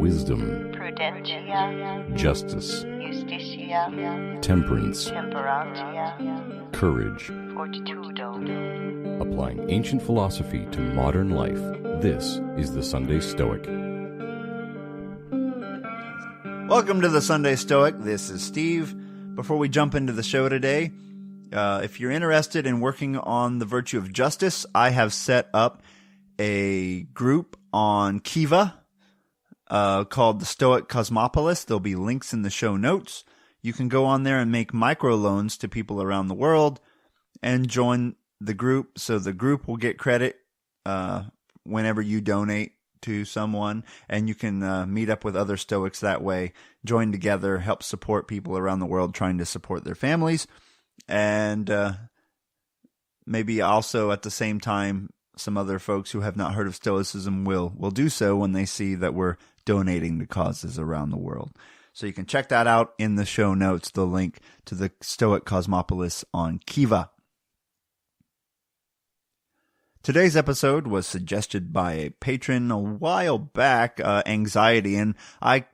wisdom, prudentia, justice, justitia, temperance, temperantia, courage. fortitudo. Applying ancient philosophy to modern life, this is the Sunday Stoic. Welcome to the Sunday Stoic. This is Steve. Before we jump into the show today, if you're interested in working on the virtue of justice, I have set up a group on Kiva called the Stoic Cosmopolis. There'll be links in the show notes. You can go on there and make microloans to people around the world and join the group. So the group will get credit whenever you donate to someone, and you can meet up with other Stoics that way, join together, help support people around the world trying to support their families, and maybe also at the same time some other folks who have not heard of Stoicism will do so when they see that we're donating to causes around the world. So you can check that out in the show notes, the link to the Stoic Cosmopolis on Kiva. Today's episode was suggested by a patron a while back, anxiety, and I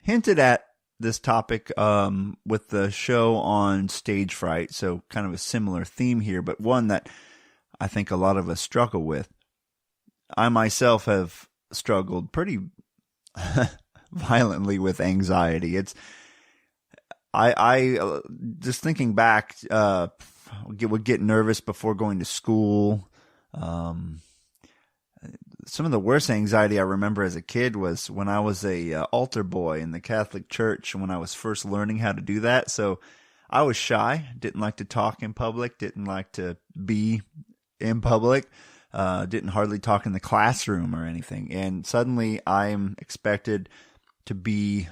hinted at this topic with the show on stage fright, so kind of a similar theme here, but one that I think a lot of us struggle with. I myself have struggled pretty violently with anxiety. I just thinking back, would get nervous before going to school. Some of the worst anxiety I remember as a kid was when I was a altar boy in the Catholic Church, when I was first learning how to do that. So I was shy, didn't like to talk in public, didn't like to be in public, didn't hardly talk in the classroom or anything. And suddenly I'm expected to be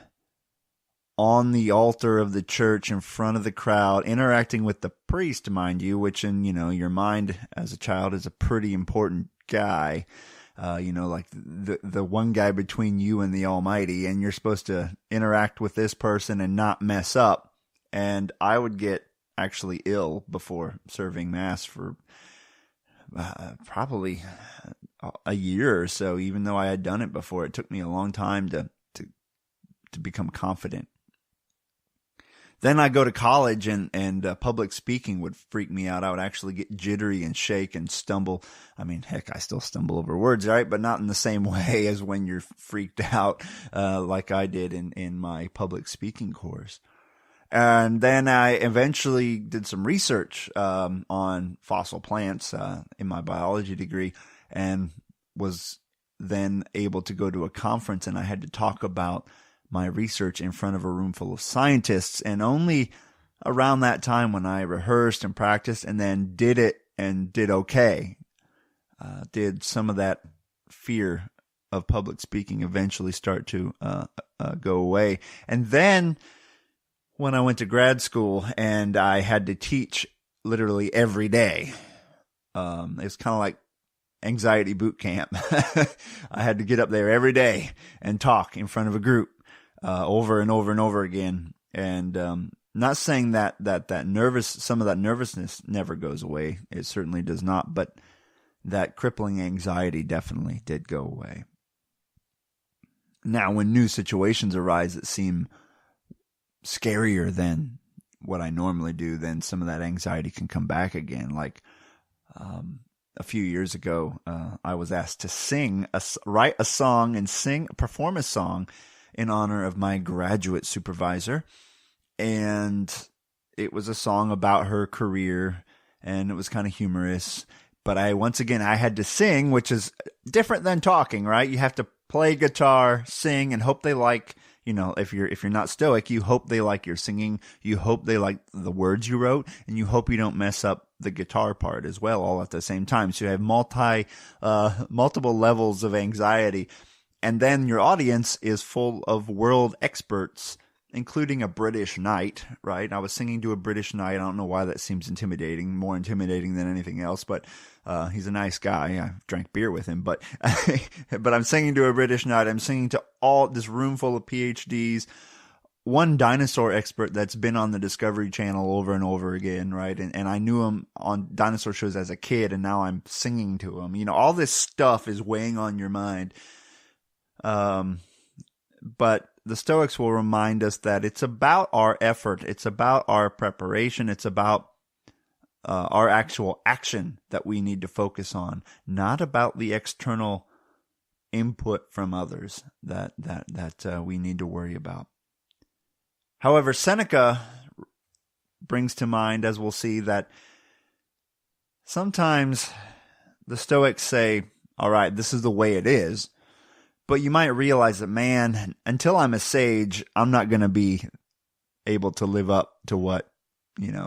on the altar of the church in front of the crowd, interacting with the priest, mind you, which in, your mind as a child is a pretty important guy, like the one guy between you and the Almighty, and you're supposed to interact with this person and not mess up. And I would get actually ill before serving Mass for probably a year or so. Even though I had done it before, it took me a long time to become confident. Then I go to college and public speaking would freak me out. I would actually get jittery and shake and stumble. I mean, heck, I still stumble over words, right? But not in the same way as when you're freaked out, like I did in my public speaking course. And then I eventually did some research on fossil plants in my biology degree, and was then able to go to a conference, and I had to talk about my research in front of a room full of scientists. And only around that time, when I rehearsed and practiced and then did it and did okay, did some of that fear of public speaking eventually start to go away. And then when I went to grad school and I had to teach literally every day, it was kind of like anxiety boot camp. I had to get up there every day and talk in front of a group over and over and over again. And not saying that some of that nervousness never goes away. It certainly does not, but that crippling anxiety definitely did go away. Now, when new situations arise that seem scarier than what I normally do, then some of that anxiety can come back again. Like a few years ago, I was asked to write a song and perform a song in honor of my graduate supervisor. And it was a song about her career, and it was kind of humorous. But I had to sing, which is different than talking, right? You have to play guitar, sing, and hope they like, if you're not Stoic, you hope they like your singing, you hope they like the words you wrote, and you hope you don't mess up the guitar part as well, all at the same time. So you have multiple levels of anxiety. And then your audience is full of world experts, including a British knight, right? I was singing to a British knight. I don't know why that seems intimidating, more intimidating than anything else, but he's a nice guy. I drank beer with him, but but I'm singing to a British knight. I'm singing to all this room full of PhDs, one dinosaur expert that's been on the Discovery Channel over and over again, right? And I knew him on dinosaur shows as a kid, and now I'm singing to him. All this stuff is weighing on your mind. But the Stoics will remind us that it's about our effort, it's about our preparation, it's about our actual action that we need to focus on, not about the external input from others that we need to worry about. However, Seneca brings to mind, as we'll see, that sometimes the Stoics say, all right, this is the way it is, but you might realize that, man, until I'm a sage, I'm not going to be able to live up to what,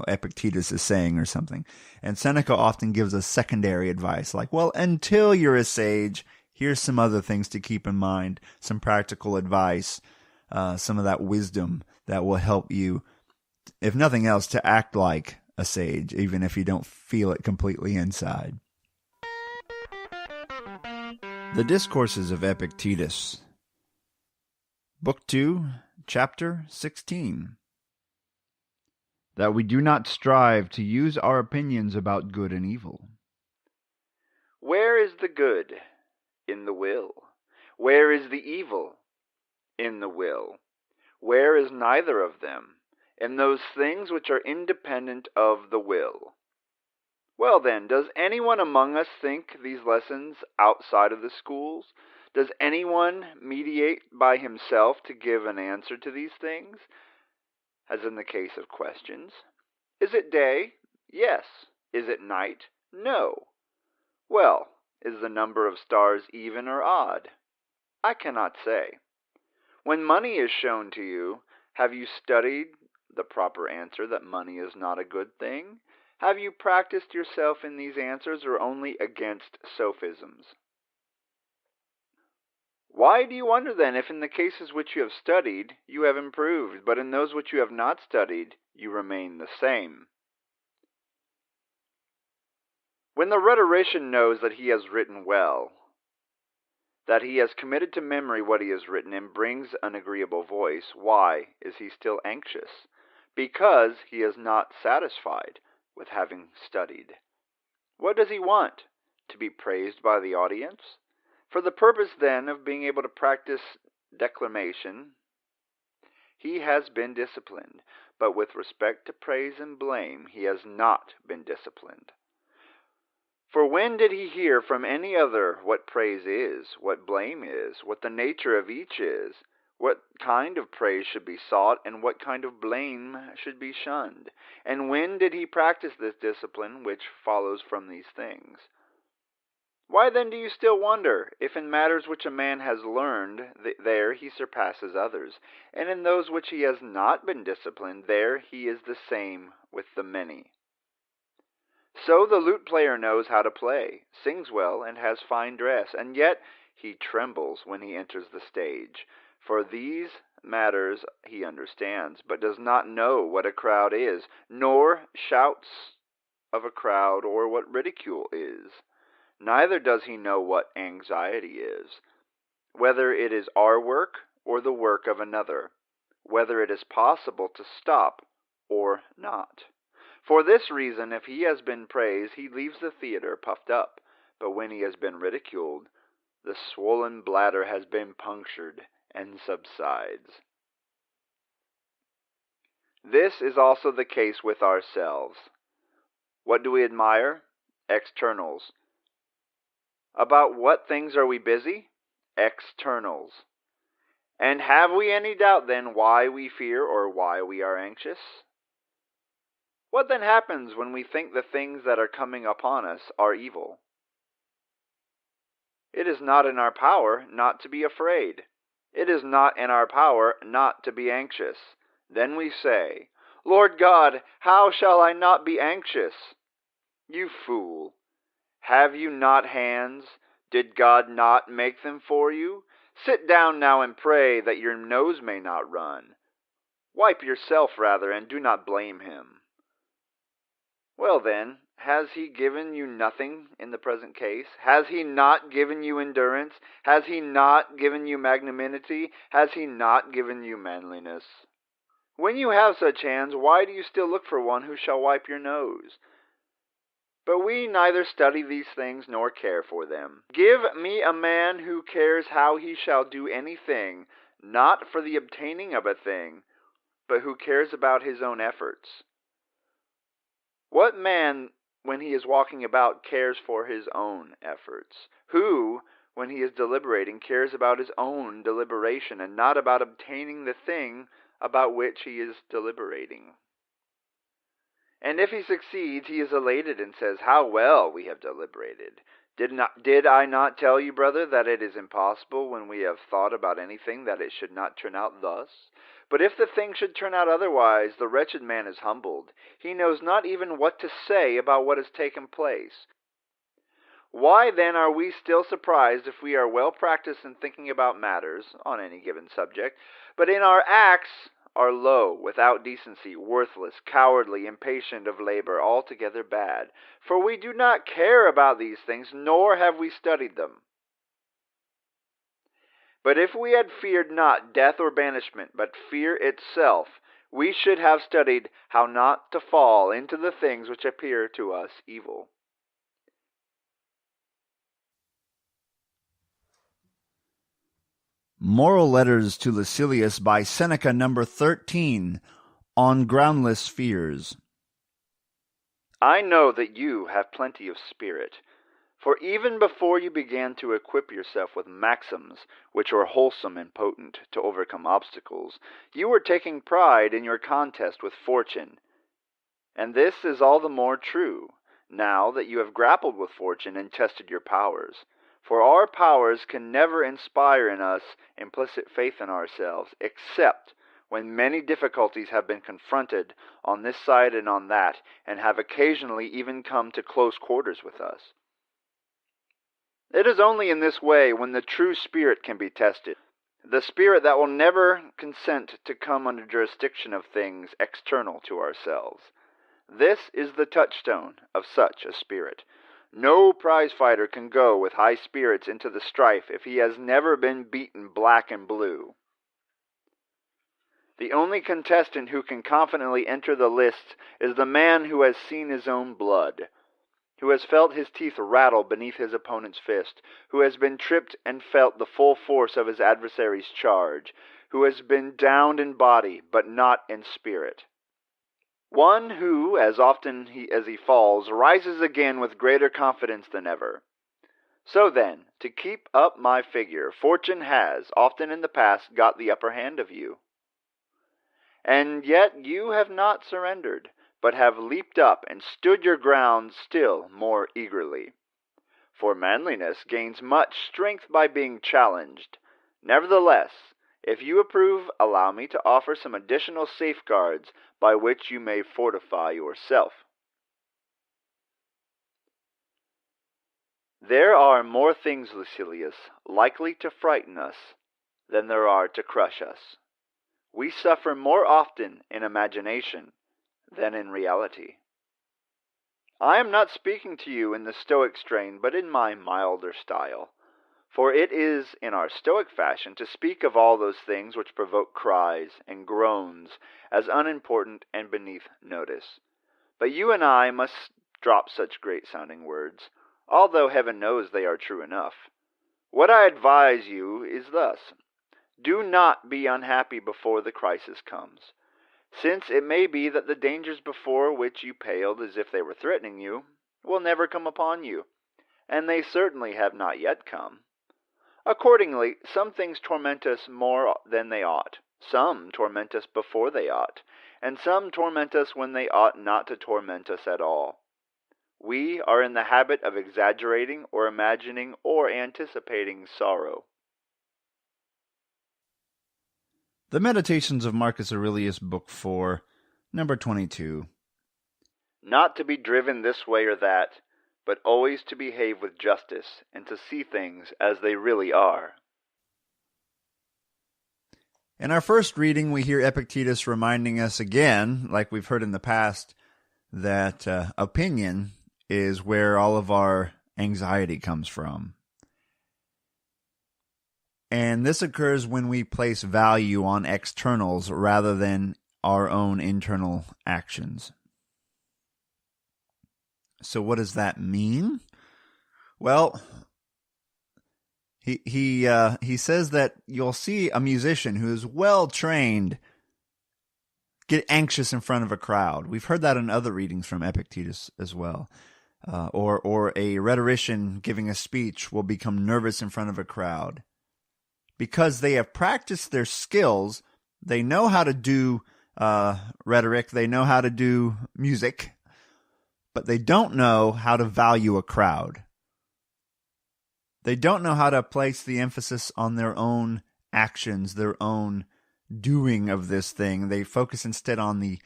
Epictetus is saying or something. And Seneca often gives us secondary advice, like, well, until you're a sage, here's some other things to keep in mind, some practical advice, some of that wisdom that will help you, if nothing else, to act like a sage, even if you don't feel it completely inside. The Discourses of Epictetus, Book 2, Chapter 16. That we do not strive to use our opinions about good and evil. Where is the good? In the will. Where is the evil? In the will. Where is neither of them? In those things which are independent of the will. Well then, does anyone among us think these lessons outside of the schools? Does anyone mediate by himself to give an answer to these things? As in the case of questions. Is it day? Yes. Is it night? No. Well, is the number of stars even or odd? I cannot say. When money is shown to you, have you studied the proper answer that money is not a good thing? Have you practiced yourself in these answers, or only against sophisms? Why do you wonder then if in the cases which you have studied you have improved, but in those which you have not studied you remain the same? When the rhetorician knows that he has written well, that he has committed to memory what he has written and brings an agreeable voice, why is he still anxious? Because he is not satisfied with having studied. What does he want? To be praised by the audience? For the purpose then of being able to practice declamation, he has been disciplined, but with respect to praise and blame, he has not been disciplined. For when did he hear from any other what praise is, what blame is, what the nature of each is, what kind of praise should be sought, and what kind of blame should be shunned? And when did he practice this discipline which follows from these things? Why then do you still wonder, if in matters which a man has learned, there he surpasses others, and in those which he has not been disciplined, there he is the same with the many? So the lute player knows how to play, sings well, and has fine dress, and yet he trembles when he enters the stage. For these matters he understands, but does not know what a crowd is, nor shouts of a crowd, or what ridicule is. Neither does he know what anxiety is, whether it is our work or the work of another, whether it is possible to stop or not. For this reason, if he has been praised, he leaves the theater puffed up, but when he has been ridiculed, the swollen bladder has been punctured and subsides. This is also the case with ourselves. What do we admire? Externals. About what things are we busy? Externals. And have we any doubt then why we fear or why we are anxious? What then happens when we think the things that are coming upon us are evil? It is not in our power not to be afraid. It is not in our power not to be anxious. Then we say, Lord God, how shall I not be anxious? You fool! Have you not hands? Did God not make them for you? Sit down now and pray that your nose may not run. Wipe yourself rather, and do not blame him. Well then, has he given you nothing in the present case? Has he not given you endurance? Has he not given you magnanimity? Has he not given you manliness? When you have such hands, why do you still look for one who shall wipe your nose? But we neither study these things nor care for them. Give me a man who cares how he shall do anything, not for the obtaining of a thing, but who cares about his own efforts? What man, when he is walking about, cares for his own efforts? Who, when he is deliberating, cares about his own deliberation and not about obtaining the thing about which he is deliberating? And if he succeeds, he is elated and says, "How well we have deliberated. Did I not tell you, brother, that it is impossible when we have thought about anything that it should not turn out thus? But if the thing should turn out otherwise, the wretched man is humbled. He knows not even what to say about what has taken place. Why then are we still surprised if we are well practiced in thinking about matters on any given subject, but in our acts are low, without decency, worthless, cowardly, impatient of labor, altogether bad? For we do not care about these things, nor have we studied them. But if we had feared not death or banishment, but fear itself, we should have studied how not to fall into the things which appear to us evil." Moral Letters to Lucilius by Seneca, number 13, On Groundless Fears. I know that you have plenty of spirit, for even before you began to equip yourself with maxims which are wholesome and potent to overcome obstacles, you were taking pride in your contest with fortune. And this is all the more true, now that you have grappled with fortune and tested your powers. For our powers can never inspire in us implicit faith in ourselves, except when many difficulties have been confronted on this side and on that, and have occasionally even come to close quarters with us. It is only in this way when the true spirit can be tested, the spirit that will never consent to come under jurisdiction of things external to ourselves. This is the touchstone of such a spirit. No prize fighter can go with high spirits into the strife if he has never been beaten black and blue. The only contestant who can confidently enter the lists is the man who has seen his own blood, who has felt his teeth rattle beneath his opponent's fist, who has been tripped and felt the full force of his adversary's charge, who has been downed in body but not in spirit. One who, as often as he falls, rises again with greater confidence than ever. So then, to keep up my figure, fortune has, often in the past, got the upper hand of you. And yet you have not surrendered, but have leaped up and stood your ground still more eagerly. For manliness gains much strength by being challenged. Nevertheless, if you approve, allow me to offer some additional safeguards by which you may fortify yourself. There are more things, Lucilius, likely to frighten us than there are to crush us. We suffer more often in imagination than in reality. I am not speaking to you in the Stoic strain, but in my milder style. For it is in our Stoic fashion to speak of all those things which provoke cries and groans as unimportant and beneath notice. But you and I must drop such great-sounding words, although heaven knows they are true enough. What I advise you is thus: do not be unhappy before the crisis comes, since it may be that the dangers before which you paled as if they were threatening you will never come upon you, and they certainly have not yet come. Accordingly, some things torment us more than they ought, some torment us before they ought, and some torment us when they ought not to torment us at all. We are in the habit of exaggerating or imagining or anticipating sorrow. The Meditations of Marcus Aurelius, Book 4, number 22. Not to be driven this way or that, but always to behave with justice and to see things as they really are. In our first reading, we hear Epictetus reminding us again, like we've heard in the past, that opinion is where all of our anxiety comes from. And this occurs when we place value on externals rather than our own internal actions. So what does that mean? Well, He says that you'll see a musician who is well trained get anxious in front of a crowd. We've heard that in other readings from Epictetus as well. Or a rhetorician giving a speech will become nervous in front of a crowd. Because they have practiced their skills, they know how to do rhetoric, they know how to do music, but they don't know how to value a crowd. They don't know how to place the emphasis on their own actions, their own doing of this thing. They focus instead on the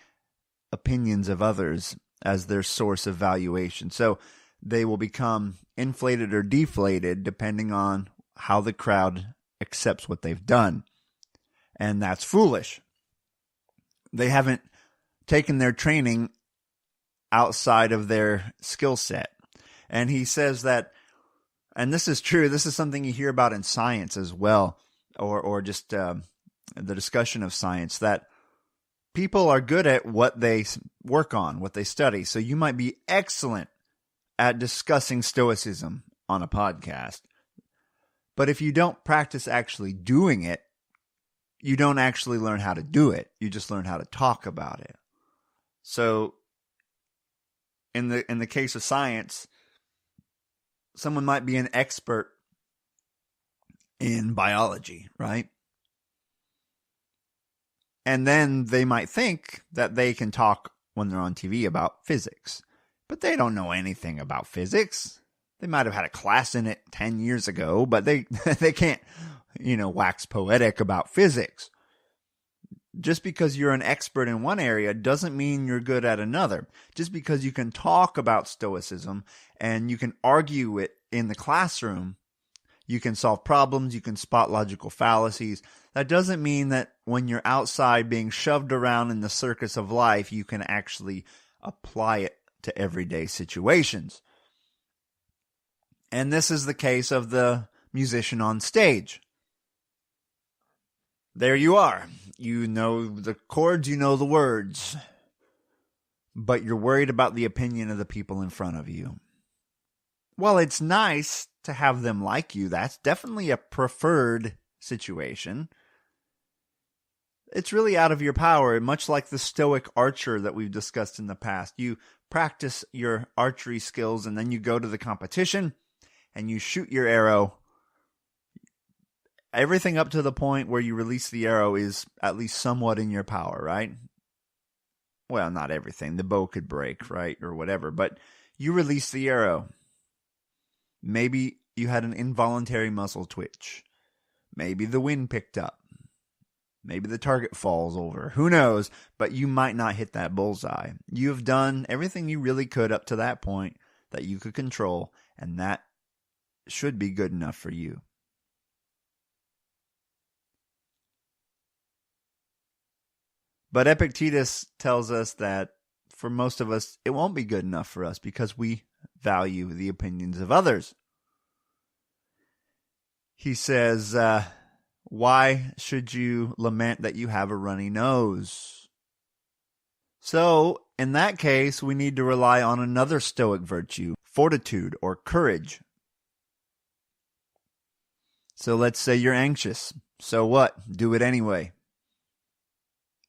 opinions of others as their source of valuation. So they will become inflated or deflated depending on how the crowd accepts what they've done. And that's foolish. They haven't taken their training outside of their skill set. And he says that, and this is true, this is something you hear about in science as well, or just the discussion of science, that people are good at what they work on, what they study. So you might be excellent at discussing Stoicism on a podcast, but if you don't practice actually doing it, you don't actually learn how to do it. You just learn how to talk about it. So in the case of science, someone might be an expert in biology, right? And then they might think that they can talk when they're on TV about physics, but they don't know anything about physics. They might have had a class in it 10 years ago, but they can't, wax poetic about physics. Just because you're an expert in one area doesn't mean you're good at another. Just because you can talk about Stoicism and you can argue it in the classroom, you can solve problems, you can spot logical fallacies, that doesn't mean that when you're outside being shoved around in the circus of life, you can actually apply it to everyday situations. And this is the case of the musician on stage. There you are. You know the chords, you know the words, but you're worried about the opinion of the people in front of you. Well, it's nice to have them like you. That's definitely a preferred situation. It's really out of your power, much like the Stoic archer that we've discussed in the past. You practice your archery skills and then you go to the competition and you shoot your arrow. Everything up to the point where you release the arrow is at least somewhat in your power, right? Well, not everything. The bow could break, right? Or whatever. But you release the arrow. Maybe you had an involuntary muscle twitch. Maybe the wind picked up. Maybe the target falls over. Who knows? But you might not hit that bullseye. You have done everything you really could up to that point that you could control, and that should be good enough for you. But Epictetus tells us that for most of us, it won't be good enough for us because we value the opinions of others. He says, why should you lament that you have a runny nose? So, in that case, we need to rely on another Stoic virtue, fortitude or courage. So let's say you're anxious. So what? Do it anyway.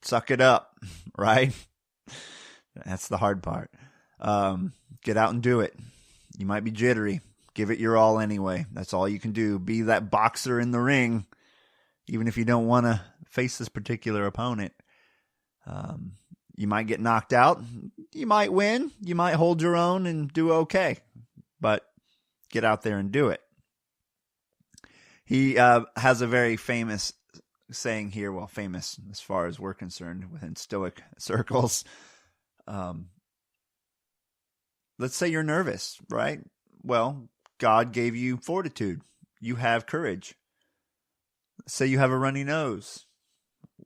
Suck it up, right? That's the hard part. Get out and do it. You might be jittery. Give it your all anyway. That's all you can do. Be that boxer in the ring, even if you don't want to face this particular opponent. You might get knocked out. You might win. You might hold your own and do okay. But get out there and do it. He has a very famous saying here, well, famous as far as we're concerned within Stoic circles. Let's say you're nervous, right? Well, God gave you fortitude. You have courage. Let's say you have a runny nose.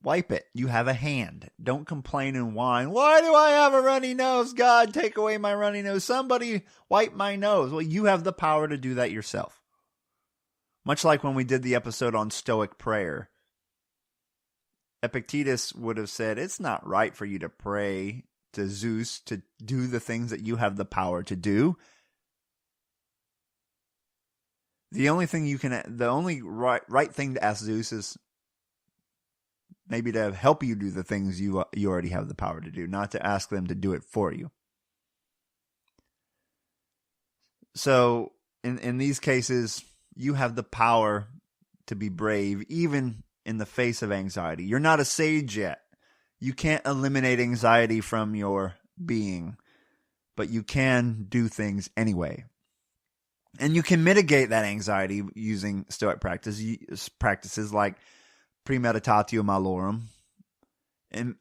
Wipe it. You have a hand. Don't complain and whine. Why do I have a runny nose? God, take away my runny nose. Somebody wipe my nose. Well, you have the power to do that yourself. Much like when we did the episode on Stoic prayer. Epictetus would have said, it's not right for you to pray to Zeus to do the things that you have the power to do. The only right thing to ask Zeus is maybe to help you do the things you already have the power to do, not to ask them to do it for you. So in these cases, you have the power to be brave, even in the face of anxiety. You're not a sage yet. You can't eliminate anxiety from your being, but you can do things anyway. And you can mitigate that anxiety using Stoic practices like premeditatio malorum,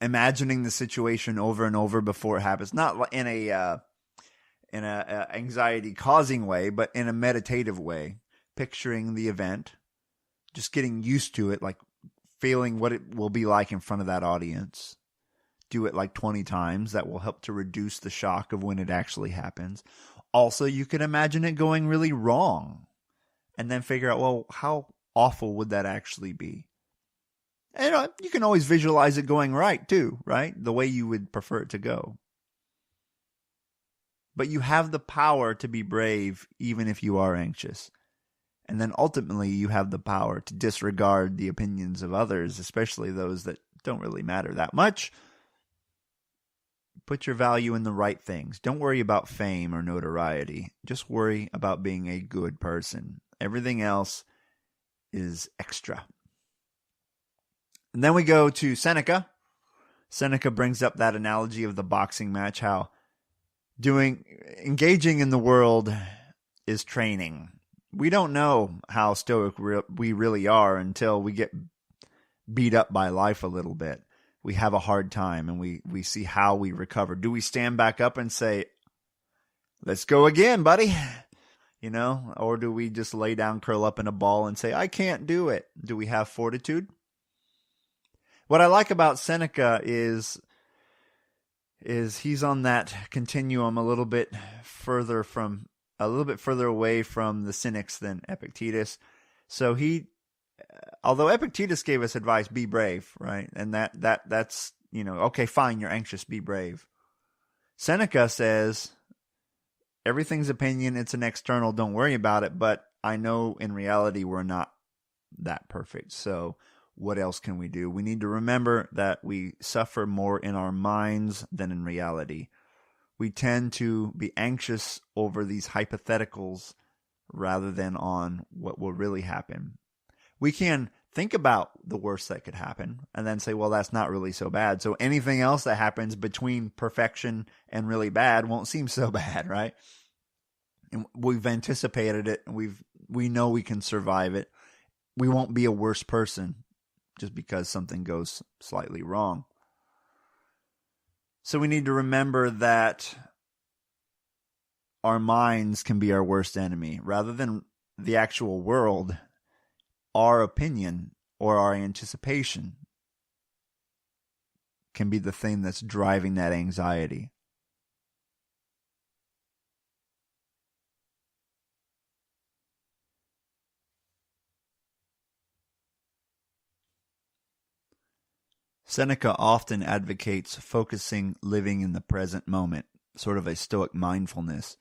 imagining the situation over and over before it happens, not in a anxiety causing way, but in a meditative way, picturing the event, just getting used to it, like feeling what it will be like in front of that audience. Do it like 20 times. That will help to reduce the shock of when it actually happens. Also, you can imagine it going really wrong and then figure out, well, how awful would that actually be? And you can always visualize it going right too, right? The way you would prefer it to go. But you have the power to be brave even if you are anxious. And then ultimately you have the power to disregard the opinions of others, especially those that don't really matter that much. Put your value in the right things. Don't worry about fame or notoriety. Just worry about being a good person. Everything else is extra. And then we go to Seneca. Seneca brings up that analogy of the boxing match, how engaging in the world is training. We don't know how stoic we really are until we get beat up by life a little bit. We have a hard time and we see how we recover. Do we stand back up and say, let's go again, buddy? Or do we just lay down, curl up in a ball and say, I can't do it? Do we have fortitude? What I like about Seneca is he's on that continuum a little bit further away from the cynics than Epictetus. So although Epictetus gave us advice, be brave, right? And that's okay, fine, you're anxious, be brave. Seneca says, everything's opinion, it's an external, don't worry about it, but I know in reality we're not that perfect. So what else can we do? We need to remember that we suffer more in our minds than in reality. We tend to be anxious over these hypotheticals rather than on what will really happen. We can think about the worst that could happen and then say, well, that's not really so bad. So anything else that happens between perfection and really bad won't seem so bad, right? And we've anticipated it. And we know we can survive it. We won't be a worse person just because something goes slightly wrong. So we need to remember that our minds can be our worst enemy. Rather than the actual world, our opinion or our anticipation can be the thing that's driving that anxiety. Seneca often advocates focusing, living in the present moment, sort of a Stoic mindfulness.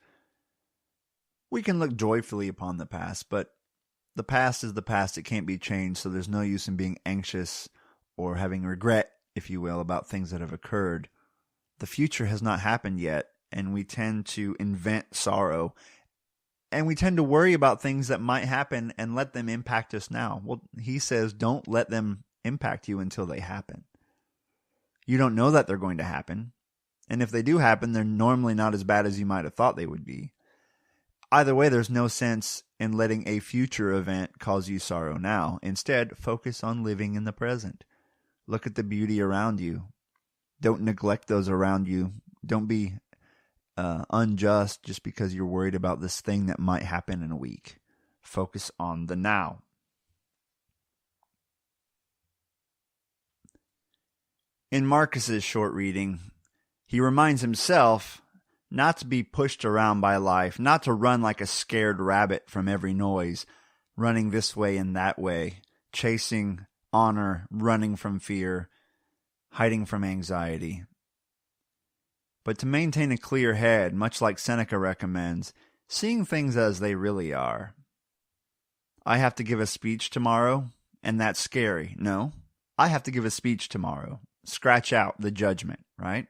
We can look joyfully upon the past, but the past is the past. It can't be changed, so there's no use in being anxious or having regret, if you will, about things that have occurred. The future has not happened yet, and we tend to invent sorrow, and we tend to worry about things that might happen and let them impact us now. Well, he says don't let them impact you until they happen. You don't know that they're going to happen, and if they do happen, they're normally not as bad as you might have thought they would be. Either way, there's no sense in letting a future event cause you sorrow now. Instead, focus on living in the present. Look at the beauty around you. Don't neglect those around you. Don't be unjust just because you're worried about this thing that might happen in a week. Focus on the now. In Marcus's short reading, he reminds himself not to be pushed around by life, not to run like a scared rabbit from every noise, running this way and that way, chasing honor, running from fear, hiding from anxiety. But to maintain a clear head, much like Seneca recommends, seeing things as they really are. I have to give a speech tomorrow, and that's scary. No, I have to give a speech tomorrow. Scratch out the judgment, right?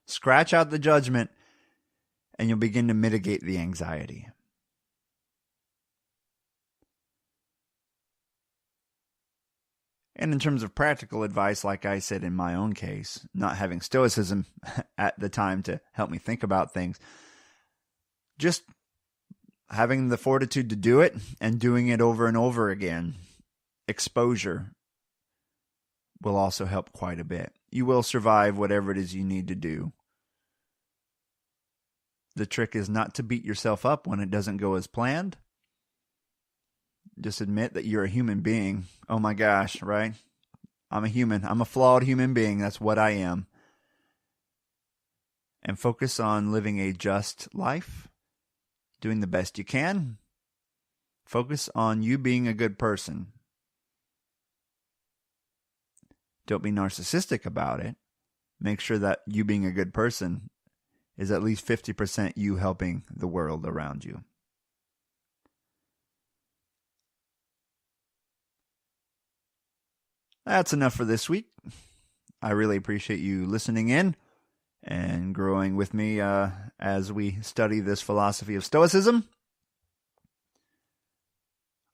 Scratch out the judgment, and you'll begin to mitigate the anxiety. And in terms of practical advice, like I said in my own case, not having Stoicism at the time to help me think about things, just having the fortitude to do it and doing it over and over again, exposure will also help quite a bit. You will survive whatever it is you need to do. The trick is not to beat yourself up when it doesn't go as planned. Just admit that you're a human being. Oh my gosh, right? I'm a human. I'm a flawed human being. That's what I am. And focus on living a just life, doing the best you can. Focus on you being a good person. Don't be narcissistic about it. Make sure that you being a good person is at least 50% you helping the world around you. That's enough for this week. I really appreciate you listening in and growing with me as we study this philosophy of Stoicism.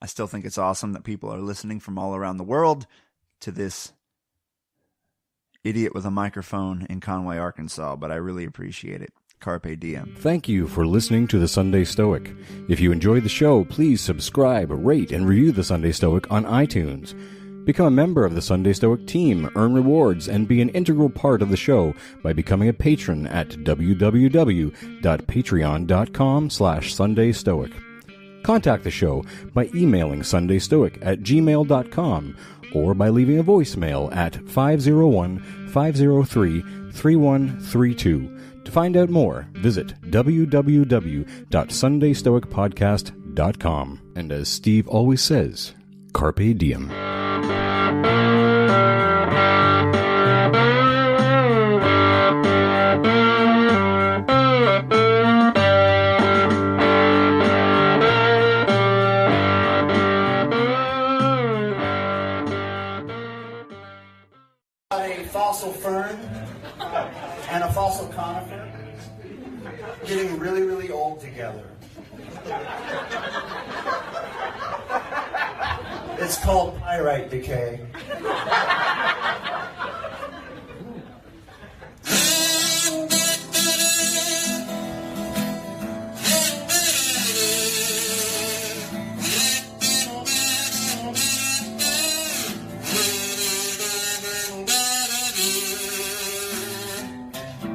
I still think it's awesome that people are listening from all around the world to this idiot with a microphone in Conway, Arkansas, but I really appreciate it. Carpe diem. Thank you for listening to the Sunday Stoic. If you enjoyed the show, please subscribe, rate, and review the Sunday Stoic on iTunes. Become a member of the Sunday Stoic team, earn rewards, and be an integral part of the show by becoming a patron at www.patreon.com/SundayStoic. Contact the show by emailing sundaystoic@gmail.com or by leaving a voicemail at 501-503-3132. To find out more, visit www.sundaystoicpodcast.com. And as Steve always says, Carpe diem. A fossil fern and a fossil conifer getting really, really old together. It's called pyrite decay.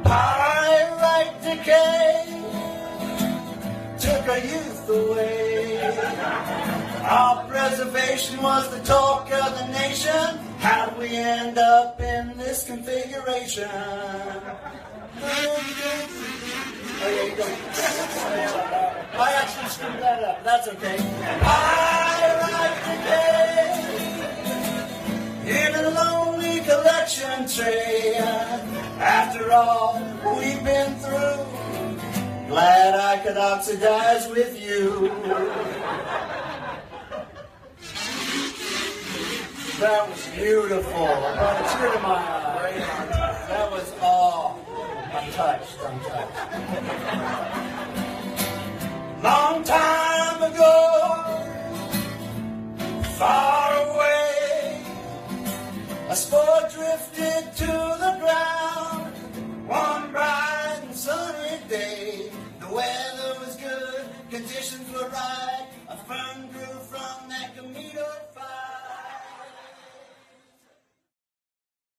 Pyrite decay took our youth away. Our preservation was the talk of the nation. How do we end up in this configuration? Oh, yeah, you go. I actually screwed that up. That's okay. Pyrite decay in a lonely collection tray. After all we've been through, glad I could oxidize with you. That was beautiful. I brought a tear to my eye. That was all. I'm touched. Long time ago, far away, a spore drifted to the ground. One bright and sunny day, the weather was good, conditions were right.